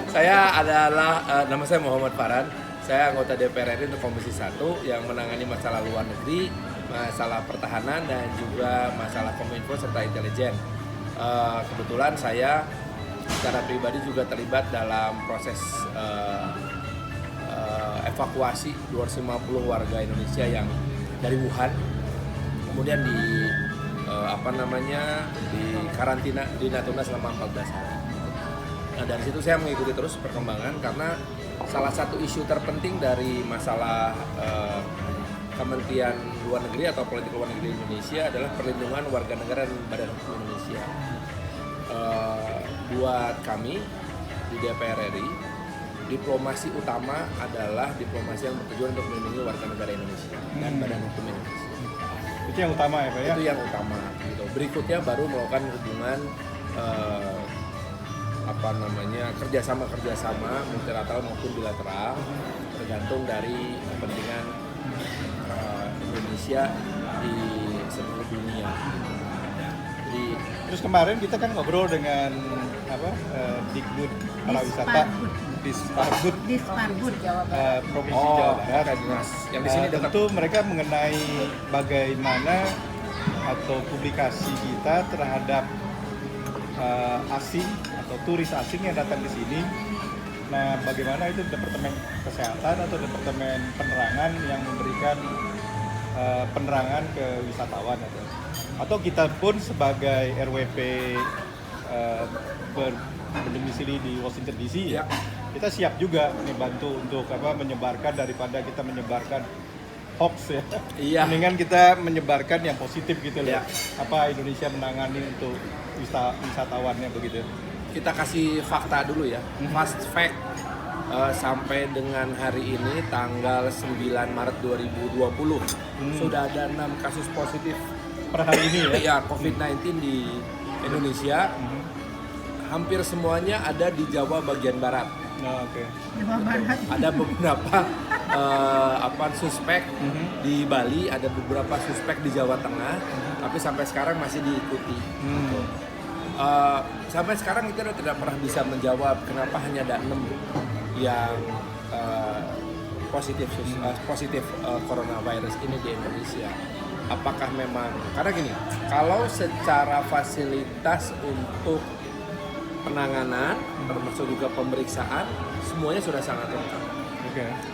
Saya adalah nama saya Muhammad Farhan. Saya anggota DPR RI untuk Komisi 1 yang menangani masalah luar negeri, masalah pertahanan dan juga masalah kominfo serta intelijen. Kebetulan saya secara pribadi juga terlibat dalam proses evakuasi 250 warga Indonesia yang dari Wuhan, kemudian di karantina di Natuna selama 14 hari. Nah, dari situ saya mengikuti terus perkembangan karena salah satu isu terpenting dari masalah Kementerian Luar Negeri atau Politik Luar Negeri Indonesia adalah perlindungan warga negara dan badan hukum Indonesia. Buat kami di DPR RI, diplomasi utama adalah diplomasi yang bertujuan untuk melindungi warga negara Indonesia dan badan hukum Indonesia. Itu yang utama ya Pak ya? Itu yang utama. Gitu. Berikutnya baru melakukan hubungan kerjasama multilateral maupun bilateral, tergantung dari kepentingan Indonesia di seluruh dunia. Jadi, terus kemarin kita kan ngobrol dengan Dikbud Pariwisata Disparbud Provinsi Jawa Barat. Yang di sini tentu mereka mengenai bagaimana atau publikasi kita terhadap asing atau turis asing yang datang di sini. Nah, bagaimana itu Departemen Kesehatan atau Departemen Penerangan yang memberikan penerangan ke wisatawan atau kita pun sebagai RWP berdomisili di Washington DC ya, kita siap juga nih bantu untuk menyebarkan daripada kita menyebarkan hoax ya. Iya. Mendingan kita menyebarkan yang positif gitu loh. Iya. Apa Indonesia menangani untuk wisatawannya begitu. Kita kasih fakta dulu ya. Fast fact, sampai dengan hari ini tanggal 9 Maret 2020 sudah ada 6 kasus positif per hari ini ya. Ya, COVID-19 di Indonesia. Hampir semuanya ada di Jawa bagian barat. Oke. Ada beberapa suspek di Bali, ada beberapa suspek di Jawa Tengah, tapi sampai sekarang masih diikuti. Sampai sekarang kita tidak pernah bisa menjawab kenapa hanya ada 6 yang positif coronavirus ini di Indonesia. Apakah memang karena gini, kalau secara fasilitas untuk penanganan termasuk juga pemeriksaan semuanya sudah sangat lengkap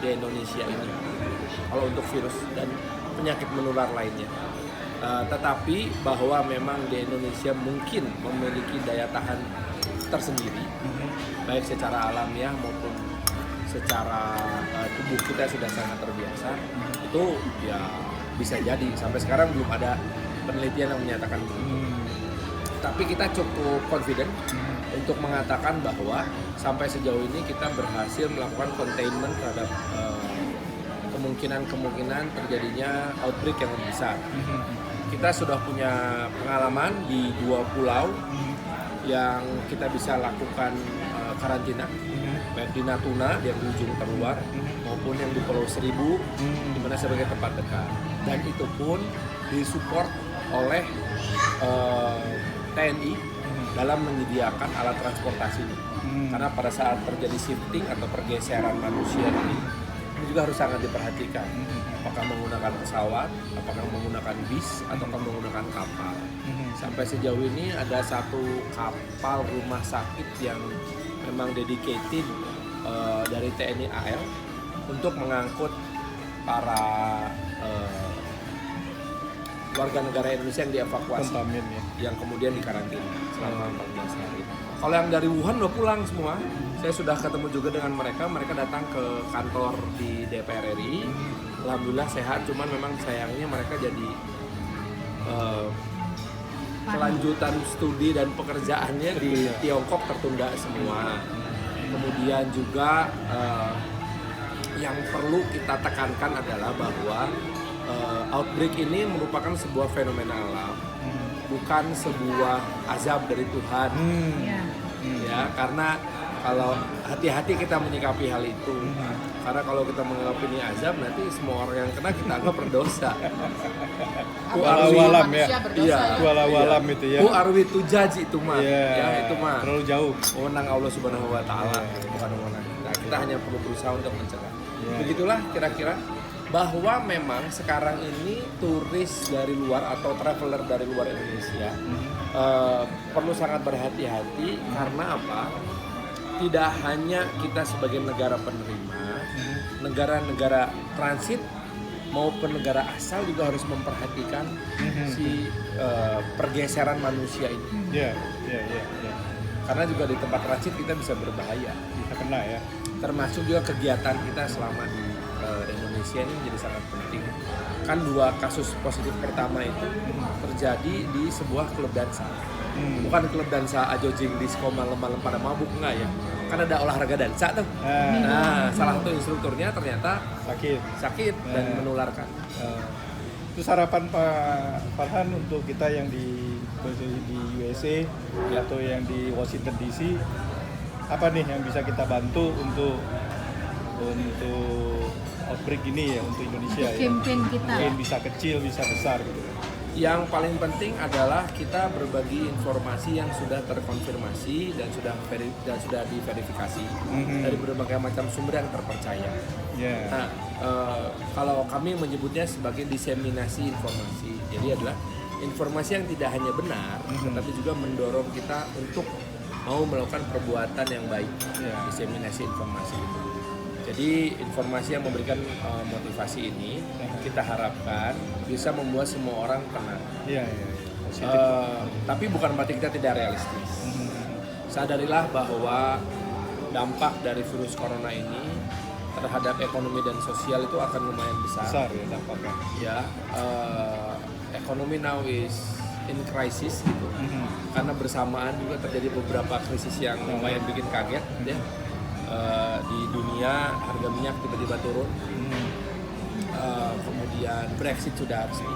di Indonesia ini kalau untuk virus dan penyakit menular lainnya. Tetapi bahwa memang di Indonesia mungkin memiliki daya tahan tersendiri baik secara alamiah maupun secara tubuh kita sudah sangat terbiasa, itu ya bisa jadi. Sampai sekarang belum ada penelitian yang menyatakan begitu. Tapi kita cukup confident untuk mengatakan bahwa sampai sejauh ini kita berhasil melakukan containment terhadap kemungkinan terjadinya outbreak yang lebih besar. Kita sudah punya pengalaman di 2 pulau yang kita bisa lakukan karantina, baik di Natuna yang di ujung terluar maupun yang di Pulau Seribu di mana sebagai tempat dekat, dan itu pun disupport oleh TNI dalam menyediakan alat transportasinya. Karena pada saat terjadi shifting atau pergeseran manusia ini juga harus sangat diperhatikan. Apakah menggunakan pesawat, apakah menggunakan bis, atau menggunakan kapal. Sampai sejauh ini ada 1 kapal rumah sakit yang memang dedicated dari TNI AL untuk mengangkut para warga negara Indonesia yang dievakuasi, yang kemudian dikarantina selama 14 hari. Kalau yang dari Wuhan udah pulang semua. Saya sudah ketemu juga dengan mereka datang ke kantor di DPR RI. Alhamdulillah sehat, cuman memang sayangnya mereka jadi kelanjutan studi dan pekerjaannya di Tiongkok tertunda semua. Kemudian juga yang perlu kita tekankan adalah bahwa outbreak ini merupakan sebuah fenomena alam, bukan sebuah azab dari Tuhan. Ya, karena kalau hati-hati kita menyikapi hal itu. Karena kalau kita menganggap ini azab, nanti semua orang yang kena kita anggap berdosa. Walau-walam ya. Manusia berdosa Iya. ya. Walau-walam itu ya. Who are we to judge itu mah? Iya. Ya itu mah. Terlalu jauh. Wewenang Allah Subhanahu wa taala, Iya. bukan wewenang kita. Kita hanya perlu berusaha untuk mencegah. Iya. Begitulah kira-kira bahwa memang sekarang ini turis dari luar atau traveler dari luar Indonesia perlu sangat berhati-hati karena apa? Tidak hanya kita sebagai negara penerima, negara-negara transit maupun negara asal juga harus memperhatikan si pergeseran manusia ini. Iya. Karena juga di tempat transit kita bisa berbahaya. Bisa kena ya. Termasuk juga kegiatan kita selama di Indonesia ini menjadi sangat penting. Kan 2 kasus positif pertama itu terjadi di sebuah klub dansa. Bukan klub dansa ajojing disco malam-malam pada mabuk, enggak ya. Kan ada olahraga dansa tuh. Nah, salah satu instrukturnya ternyata sakit dan menularkan. Terus harapan Pak Farhan untuk kita yang di USA atau yang di Washington DC, apa nih yang bisa kita bantu untuk outbreak ini ya, untuk Indonesia ya? Campaign kita. Mungkin bisa kecil, bisa besar gitu. Yang paling penting adalah kita berbagi informasi yang sudah terkonfirmasi dan sudah diverifikasi dari berbagai macam sumber yang terpercaya. Ya. Nah, kalau kami menyebutnya sebagai diseminasi informasi, jadi adalah informasi yang tidak hanya benar, tetapi juga mendorong kita untuk mau melakukan perbuatan yang baik. Diseminasi informasi itu. Jadi informasi yang memberikan motivasi ini kita harapkan bisa membuat semua orang tenang. Iya. Tapi bukan berarti kita tidak realistis. Sadarilah bahwa dampak dari virus corona ini terhadap ekonomi dan sosial itu akan lumayan besar. Besar ya dampaknya. Ya, ekonomi now is in crisis gitu. Karena bersamaan juga terjadi beberapa krisis yang lumayan bikin kaget, ya. Di dunia harga minyak tiba-tiba turun. Kemudian Brexit sudah resmi.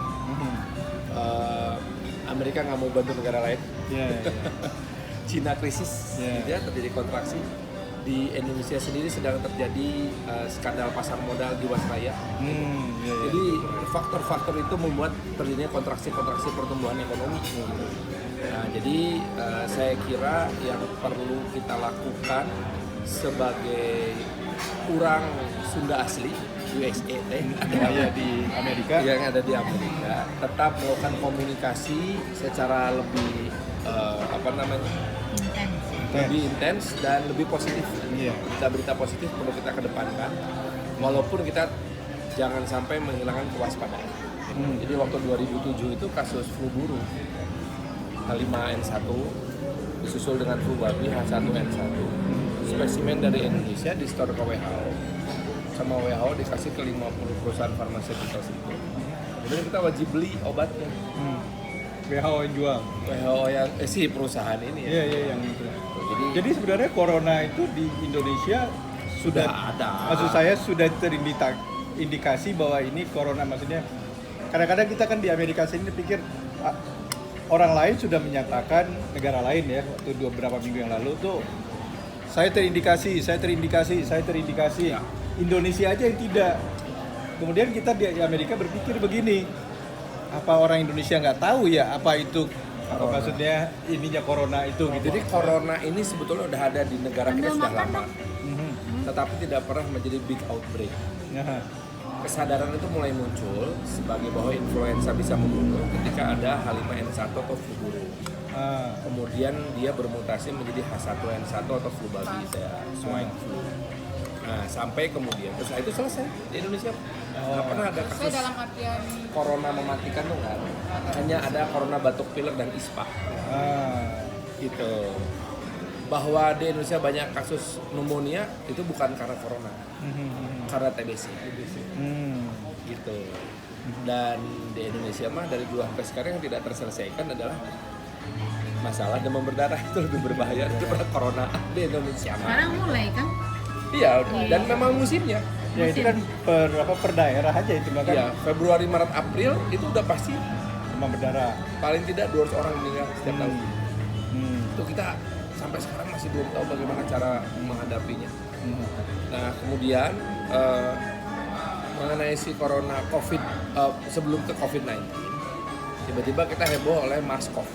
Amerika nggak mau bantu negara lain. Cina krisis, gitu ya, terjadi kontraksi. Di Indonesia sendiri sedang terjadi skandal pasar modal Jiwasraya. Jadi faktor-faktor itu membuat terjadinya kontraksi pertumbuhan ekonomi. Nah, jadi saya kira yang perlu kita lakukan sebagai orang Sunda asli USA Ada di Amerika. yang ada di Amerika, tetap melakukan komunikasi secara lebih lebih intens dan lebih positif. Berita-berita positif perlu kita kedepankan, walaupun kita jangan sampai menghilangkan kewaspadaan. Jadi waktu 2007 itu kasus flu burung H5N1 disusul dengan flu babi H1N1. Spesimen dari Indonesia di store ke WHO, sama WHO dikasih ke 50 perusahaan farmaseutika itu. Kemudian kita wajib beli obatnya. WHO yang jual. WHO yang perusahaan ini ya. Iya yang itu. Jadi sebenarnya corona itu di Indonesia sudah ada. Maksud saya sudah terindikasi bahwa ini corona, maksudnya kadang-kadang kita kan di Amerika sini pikir orang lain sudah menyatakan, negara lain ya, waktu beberapa minggu yang lalu tuh saya terindikasi. Ya. Indonesia aja yang tidak. Kemudian kita di Amerika berpikir begini, apa orang Indonesia nggak tahu ya apa itu, apa maksudnya ininya corona itu gitu. Jadi corona ini sebetulnya udah ada di negara kita sudah lama, tetapi tidak pernah menjadi big outbreak. Kesadaran itu mulai muncul sebagai bahwa influenza bisa membunuh ketika ada H5N1 atau flu burung. Kemudian dia bermutasi menjadi H1N1 atau flu babi, swine flu. Nah, sampai kemudian terus itu selesai di Indonesia. Nggak pernah ada kasus Dalam artian corona mematikan tuh nggak ada. Hanya ada corona batuk pilek dan ispa. Gitu. Bahwa di Indonesia banyak kasus pneumonia itu bukan karena corona, karena TBC. Gitu. Dan di Indonesia mah dari dulu sampai sekarang yang tidak terselesaikan adalah masalah demam berdarah. Itu lebih berbahaya daripada corona di Indonesia mah. sekarang mulai kan? Iya, dan memang musimnya. Ya itu kan per daerah aja itu bahkan. Iya, Februari, Maret, April itu udah pasti demam berdarah. paling tidak 200 orang meninggal setiap tahun. Itu kita sampai sekarang masih belum tahu bagaimana cara menghadapinya. Hmm. Nah kemudian mengenai si corona COVID sebelum ke COVID-19, tiba-tiba kita heboh oleh MERS-CoV.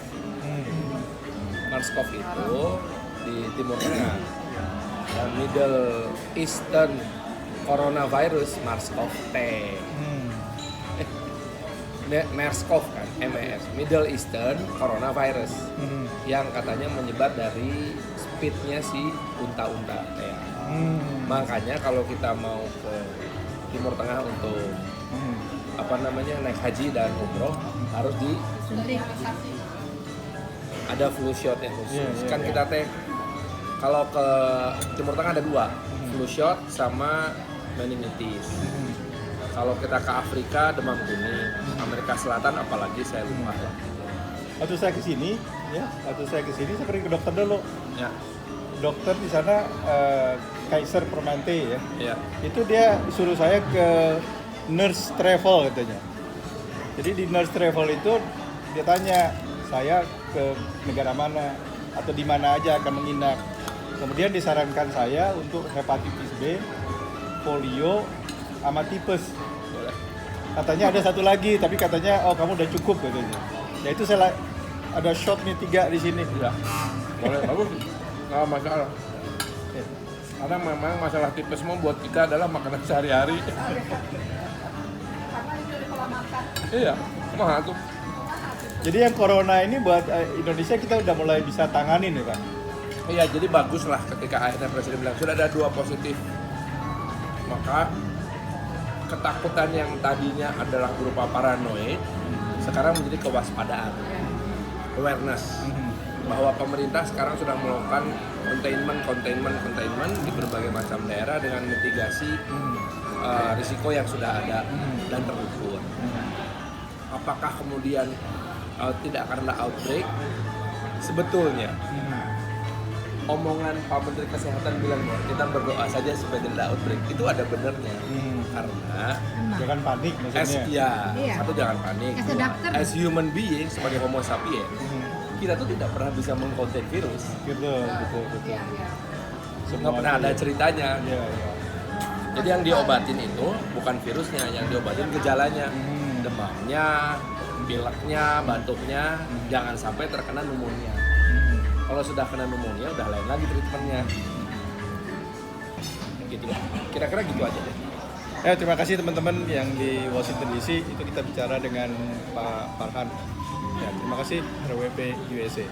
MERS-CoV itu di Timur Tengah dan Middle Eastern Coronavirus MERS-CoV-T. MERS-CoV kan, MERS, Middle Eastern Coronavirus, yang katanya menyebar dari speednya si unta-unta ya. Makanya kalau kita mau ke Timur Tengah untuk naik haji dan umroh harus ada flu shotnya khusus. Kan kita kalau ke Timur Tengah ada 2, flu shot sama meningitis. Kalau kita ke Afrika demam kuning, Amerika Selatan apalagi saya lupa. Waktu saya kesini saya pergi ke dokter dulu. Ya. Dokter di sana Kaiser Permante ya. Ya. Itu dia suruh saya ke nurse travel katanya. Jadi di nurse travel itu dia tanya saya ke negara mana atau di mana aja akan menginap. Kemudian disarankan saya untuk hepatitis B, polio, sama tipes. Katanya ada satu lagi, tapi katanya kamu udah cukup katanya. Ya itu saya ada shot nih 3 di sini. Ya. Boleh, bagus. Nggak masalah. Karena memang masalah tipes mau buat kita adalah makanan sehari-hari. Iya, mahal tuh. Jadi yang corona ini buat Indonesia kita udah mulai bisa tanganin ya Pak? Iya, jadi bagus lah ketika akhirnya Presiden bilang sudah ada 2 positif. Maka ketakutan yang tadinya adalah berupa paranoid sekarang menjadi kewaspadaan, awareness bahwa pemerintah sekarang sudah melakukan containment di berbagai macam daerah dengan mitigasi risiko yang sudah ada dan terukur. Apakah kemudian tidak akan ada outbreak? Sebetulnya omongan Pak Menteri Kesehatan bilang bahwa kita berdoa saja supaya tidak ada outbreak itu ada benarnya. Karena jangan panik maksudnya. Iya. Satu jangan panik. As a doctor. As human being sebagai Homo sapiens, kita tuh tidak pernah bisa mengkonten virus. Betul. Nggak pernah ada ceritanya. Iya. Jadi yang diobatin itu bukan virusnya, yang diobatin gejalanya, demamnya, pileknya, batuknya, jangan sampai terkena pneumonia. Kalau sudah kena pneumonia, udah lain lagi treatmentnya. Gitu lah. Kira-kira gitu aja deh. Ya, terima kasih teman-teman yang di Washington DC. Itu kita bicara dengan Pak Farhan. Ya, terima kasih RWP USA.